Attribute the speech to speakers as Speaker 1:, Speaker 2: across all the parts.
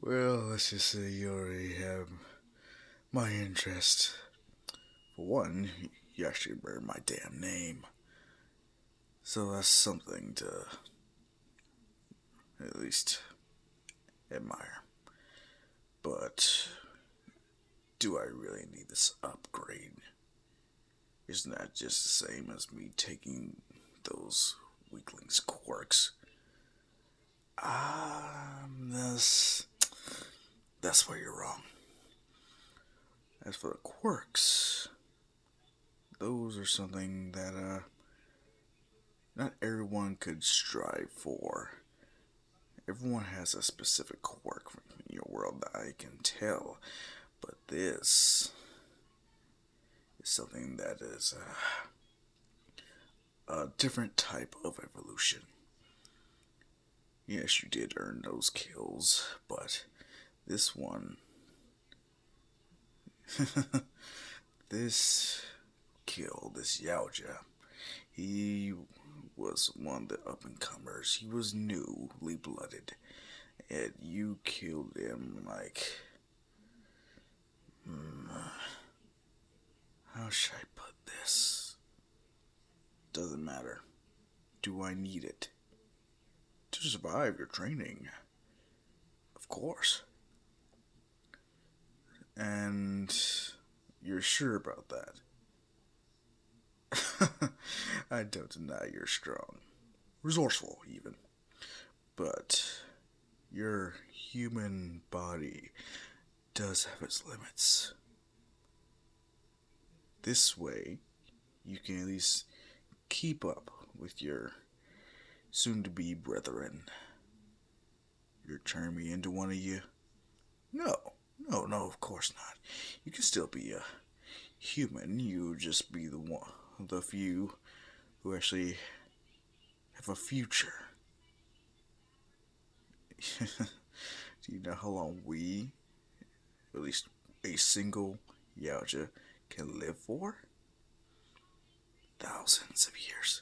Speaker 1: Well, let's just say you already have my interest. For one, you actually remember my damn name. So that's something to at least admire. But do I really need this upgrade? Isn't that just the same as me taking those weaklings' quirks? That's where you're wrong. As for the quirks, those are something that not everyone could strive for. Everyone has a specific quirk in your world that I can tell, but this is something that is a different type of evolution. Yes, you did earn those kills, but this one, this kill, this Yaoja, he was one of the up and comers. He was newly blooded, and you killed him like. How should I put this? Doesn't matter. Do I need it? To survive your training. Of course. And you're sure about that? I don't deny you're strong. Resourceful, even. But your human body does have its limits. This way, you can at least keep up with your soon to be brethren. You're turning me into one of you? No, no, of course not. You can still be a human. You just be the few who actually have a future. Do you know how long we, at least a single Yaoja, can live for? Thousands of years.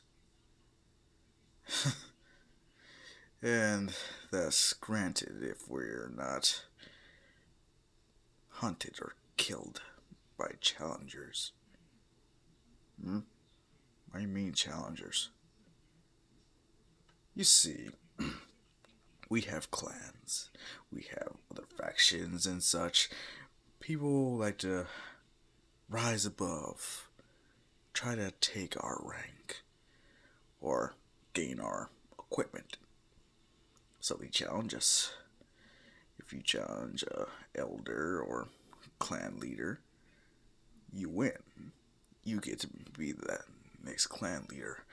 Speaker 1: And that's granted if we're not hunted or killed by challengers. Hmm? I mean challengers. You see, we have clans, we have other factions and such. People like to rise above, try to take our rank, or gain our equipment. So they challenge us. If you challenge a elder or clan leader, you win. You get to be that next clan leader.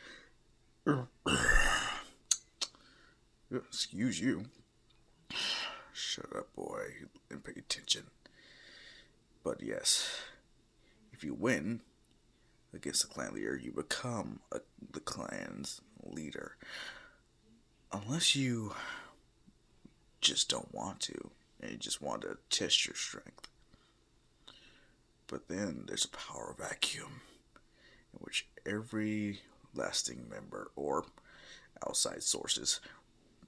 Speaker 1: Excuse you. Shut up, boy, and pay attention. But yes, if you win against the clan leader, you become the clan's leader. Unless you just don't want to, and you just want to test your strength. But then there's a power vacuum in which every lasting member or outside sources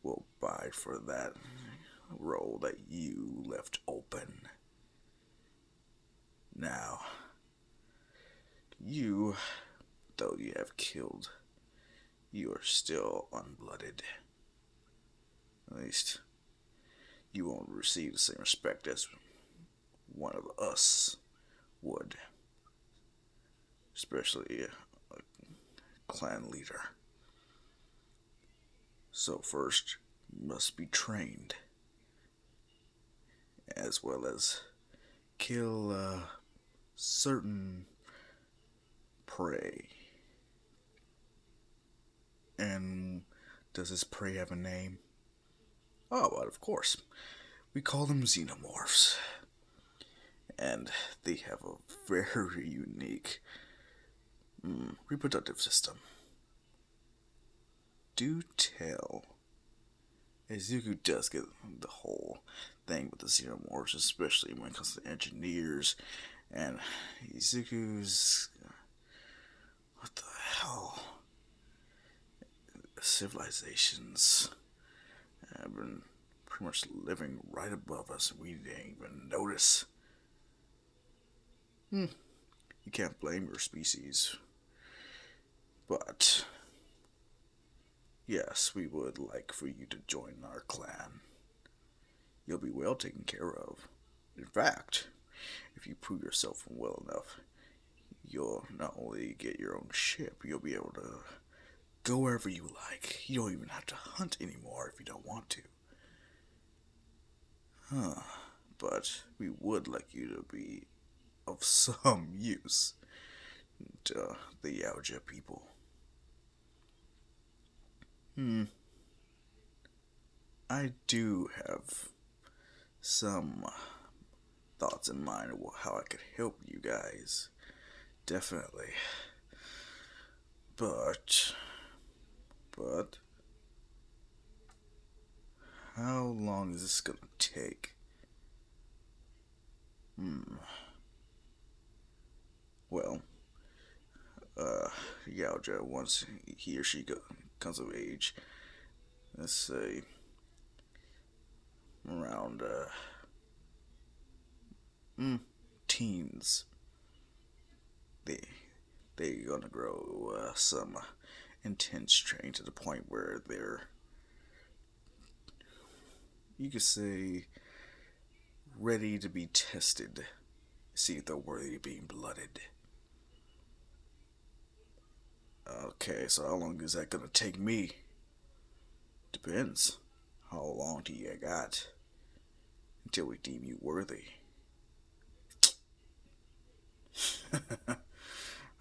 Speaker 1: will vie for that role that you left open. Now, you, though you have killed, you are still unblooded. At least, you won't receive the same respect as one of us would. Especially a clan leader. So first, you must be trained, as well as kill certain prey. And does this prey have a name? Oh, but of course. We call them xenomorphs. And they have a very unique reproductive system. Do tell. Izuku does get the whole thing with the xenomorphs, especially when it comes to engineers. And Izuku's. What the hell? Civilizations. been pretty much living right above us. We didn't even notice. You can't blame your species. But, yes, we would like for you to join our clan. You'll be well taken care of. In fact, if you prove yourself well enough, you'll not only get your own ship, you'll be able to go wherever you like. You don't even have to hunt anymore if you don't want to. But we would like you to be of some use to the Yaoja people. I do have some thoughts in mind of how I could help you guys. Definitely. But, how long is this gonna take? Well, Yaoja, once he or she comes of age, let's say around teens, they they gonna grow some intense training to the point where they're, you could say, ready to be tested, see if they're worthy of being blooded. Okay, so how long is that gonna take me? Depends. How long do you got until we deem you worthy?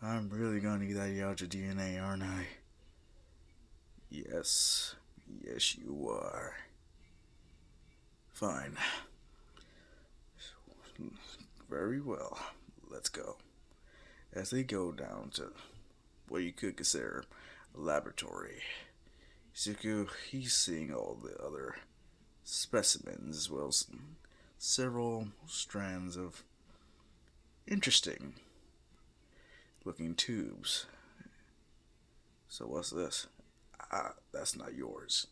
Speaker 1: I'm really gonna need that Yaoja DNA, aren't I? Yes. Yes, you are. Fine. Very well. Let's go. As they go down to what you could consider a laboratory, Izuku, he's seeing all the other specimens as well as several strands of interesting looking tubes. So what's this? Ah, that's not yours.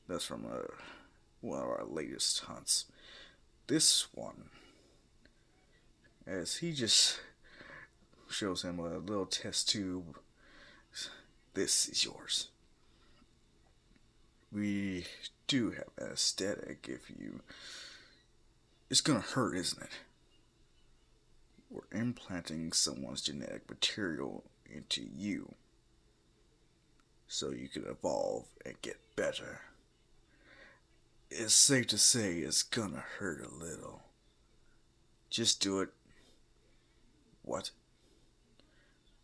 Speaker 1: That's from one of our latest hunts. This one, as he just shows him a little test tube. This is yours. We do have anesthetic if you. It's gonna hurt, isn't it? We're implanting someone's genetic material into you so you can evolve and get better. It's safe to say it's gonna hurt a little. Just do it. What?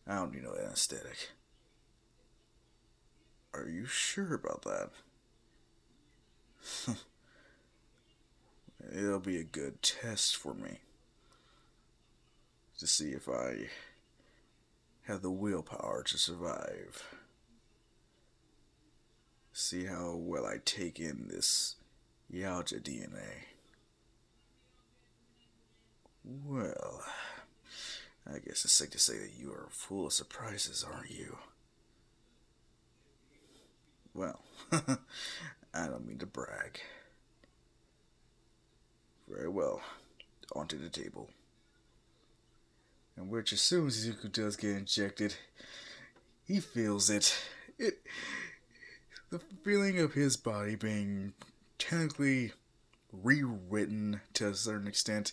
Speaker 1: I don't need no anesthetic. Are you sure about that? It'll be a good test for me to see if I have the willpower to survive. See how well I take in this Yaoja DNA. Well, I guess it's safe to say that you are full of surprises, aren't you? Well, I don't mean to brag. Very well, onto the table. And which, as soon as Zuko does get injected, he feels it. The feeling of his body being technically rewritten to a certain extent,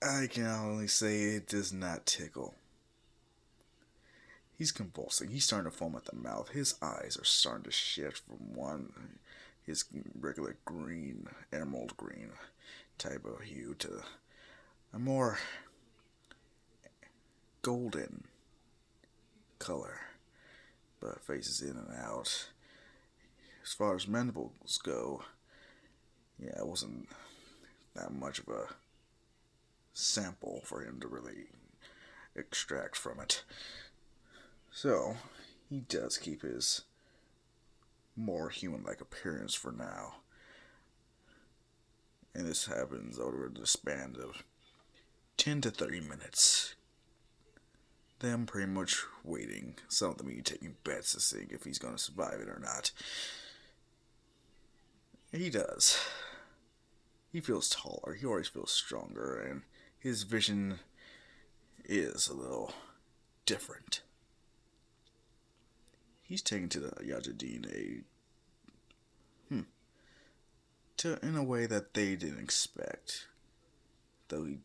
Speaker 1: I can only say it does not tickle. He's convulsing. He's starting to foam at the mouth. His eyes are starting to shift from his regular green, emerald green type of hue to a more golden color, but faces in and out. As far as mandibles go, yeah, it wasn't that much of a sample for him to really extract from it. So, he does keep his more human-like appearance for now. And this happens over the span of 10 to 30 minutes. them pretty much waiting. Some of them even taking bets to see if he's going to survive it or not. He does. He feels taller. He always feels stronger, and his vision is a little different. He's taken to the Yajadine in a way that they didn't expect. Though he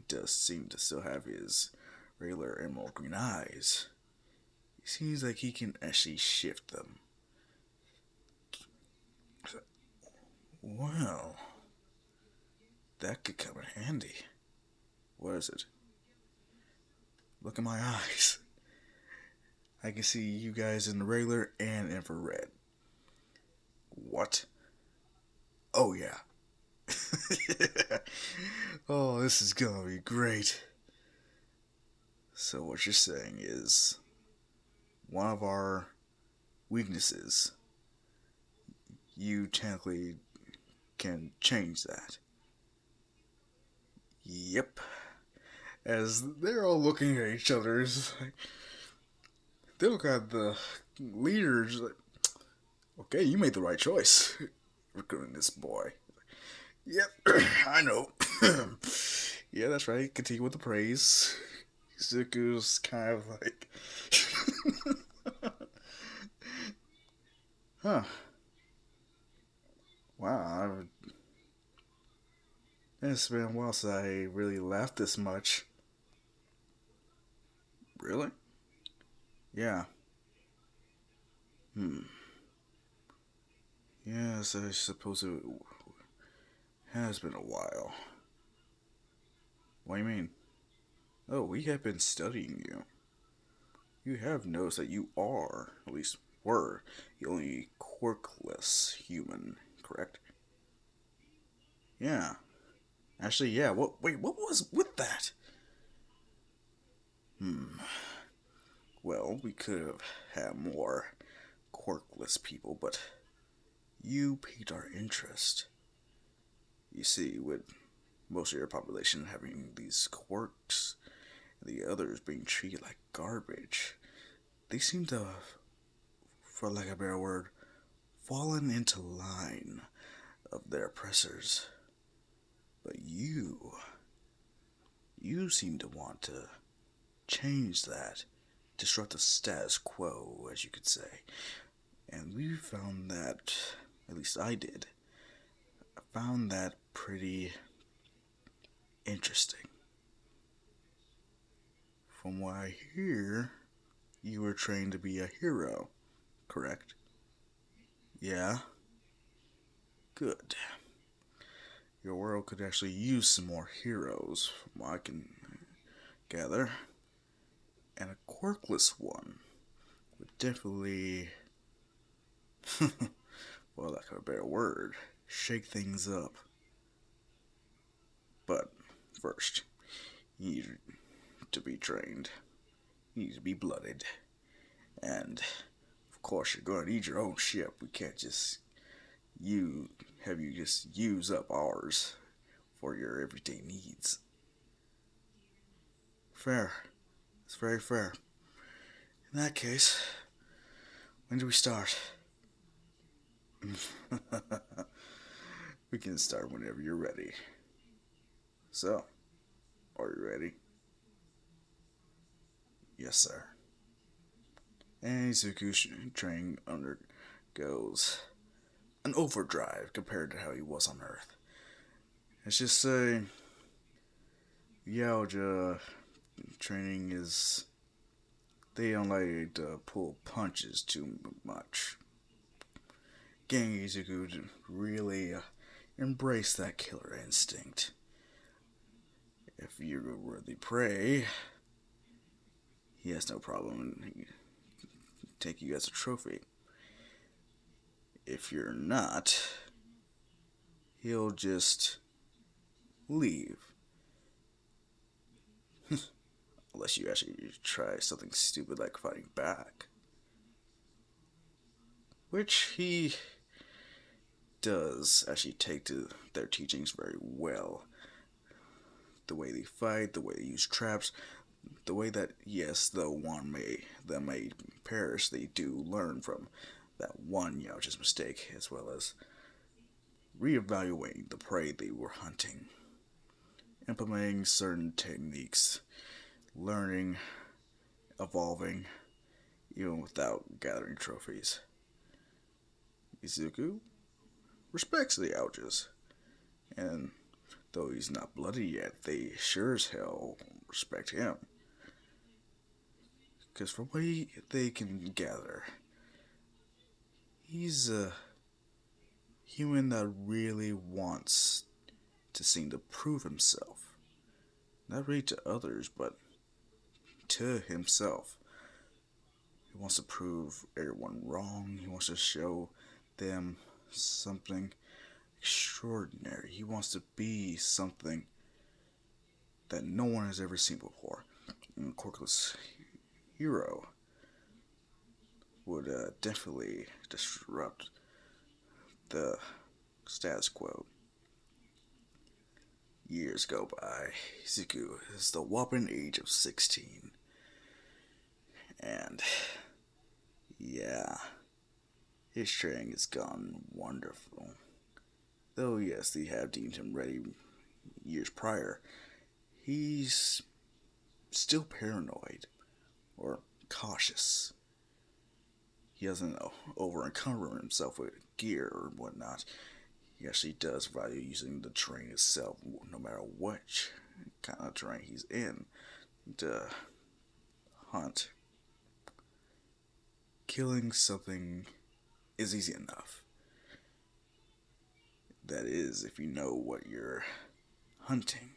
Speaker 1: does seem to still have his regular emerald green eyes, it seems like he can actually shift them. Well, that could come in handy. What is it? Look at my eyes. I can see you guys in the regular and infrared. What? Oh, yeah. Oh, this is gonna be great. So what you're saying is one of our weaknesses, you technically can change that. Yep. As they're all looking at each other, they look at the leaders like, okay, you made the right choice recruiting this boy. Yep, I know. Yeah, that's right. Continue with the praise. Zuko's kind of like, huh? Wow, it's been a while since I really laughed this much. Really? Yeah. Hmm. Yes, I suppose it has been a while. What do you mean? Oh, we have been studying you. You have noticed that you are, at least were, the only quirkless human, correct? Yeah. Actually, yeah. Wait, what was with that? Hmm. Well, we could have had more quirkless people, but you piqued our interest. You see, with most of your population having these quirks, and the others being treated like garbage, they seem to, for lack of a better word, fallen into line of their oppressors. But you seem to want to change that, disrupt the status quo, as you could say. And we found that, at least I did, I found that pretty interesting. From what I hear, you were trained to be a hero, correct? Yeah? Good. Your world could actually use some more heroes, from what I can gather. And a quirkless one would definitely, well, lack of a better word, shake things up. But first, you need to be trained. You need to be blooded. And of course, you're going to need your own ship. We can't just you have you just use up ours for your everyday needs. Fair. It's very fair. In that case, when do we start? We can start whenever you're ready. So, are you ready? Yes, sir. And Izuku's training undergoes an overdrive compared to how he was on Earth. Let's just say, Yaoja training is, they don't like to pull punches too much. Getting Izuku to really embrace that killer instinct. If you're worthy prey, he has no problem take you as a trophy. If you're not, he'll just leave. Unless you actually try something stupid like fighting back. Which he does actually take to their teachings very well. The way they fight, the way they use traps, the way that, yes, though them may perish, they do learn from that one just mistake, as well as reevaluating the prey they were hunting, implementing certain techniques, learning, evolving, even without gathering trophies. Izuku respects the Ouches, and though he's not bloody yet, they sure as hell respect him. Because from what they can gather, he's a human that really wants to seem to prove himself. Not really to others, but to himself. He wants to prove everyone wrong. He wants to show them something extraordinary. He wants to be something that no one has ever seen before. And Corkless Hero would definitely disrupt the status quo. Years go by. Izuku is the whopping age of 16. And yeah, his training has gone wonderful. Though yes, they have deemed him ready years prior, he's still paranoid or cautious. He doesn't over encumber himself with gear or whatnot. He actually does value using the terrain itself, no matter which kind of terrain he's in, to hunt. Killing something is easy enough. That is, if you know what you're hunting.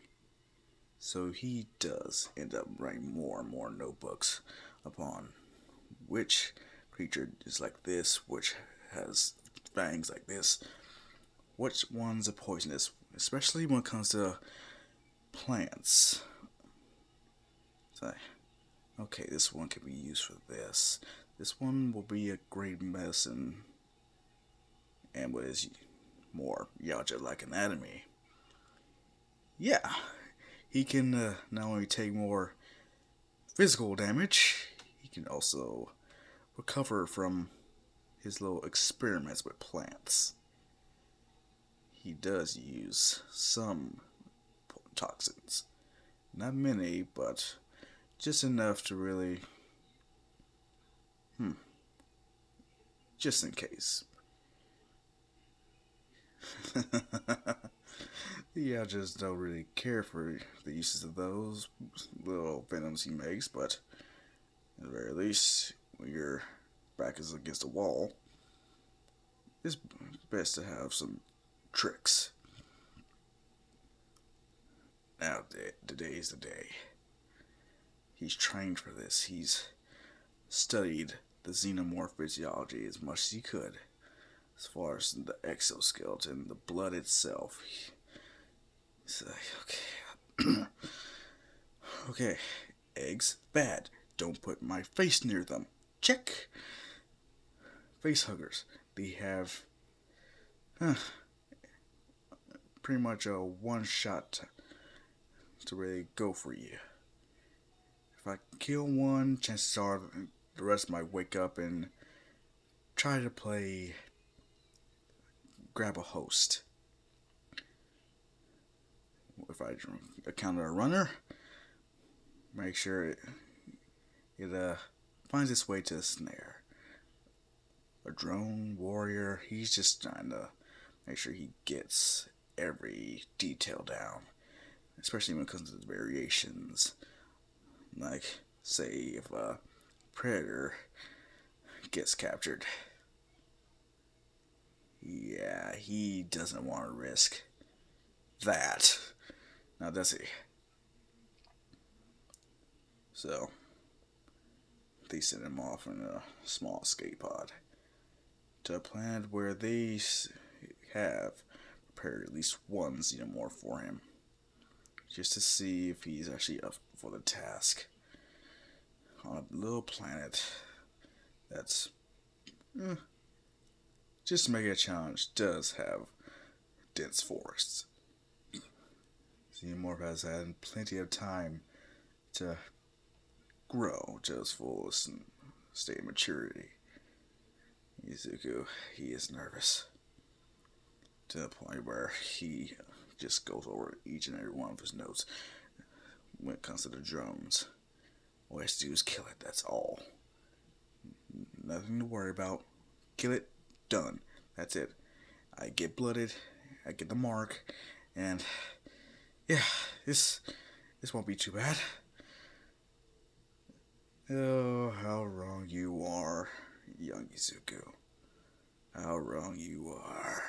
Speaker 1: So he does end up writing more and more notebooks upon which creature is like this, which has fangs like this, which ones are poisonous, especially when it comes to plants. It's like, okay, this one can be used for this. This one will be a great medicine, and what is more Yaja-like anatomy. Yeah, he can not only take more physical damage, he can also recover from his little experiments with plants. He does use some toxins. Not many, but just enough to really... just in case. Yeah, I just don't really care for the uses of those little venoms he makes, but at the very least, when your back is against a wall, it's best to have some tricks. Now, today's the day. He's trained for this. He's studied the xenomorph physiology as much as he could. As far as the exoskeleton, the blood itself. He's like, okay. Okay, eggs, bad. Don't put my face near them. Check. Face huggers. They have pretty much a one shot to really go for you. If I kill one, chances are the rest might wake up and try to grab a host. If I encounter a runner, make sure it finds its way to the snare. A drone warrior, he's just trying to make sure he gets every detail down, especially when it comes to the variations. Like, say, if a predator gets captured, yeah, he doesn't want to risk that. Now, does he? So, they send him off in a small escape pod to a planet where they have prepared at least one xenomorph for him, just to see if he's actually up for the task. On a little planet that's just to make it a challenge, does have dense forests. Xenomorph has had plenty of time to grow to his fullest state of maturity. Izuku, he is nervous to the point where he just goes over each and every one of his notes when it comes to the drones. All he has to do is kill it, that's all. Nothing to worry about. Kill it, done. That's it. I get blooded, I get the mark, and yeah, this won't be too bad. Oh, how wrong you are, young Izuku. How wrong you are.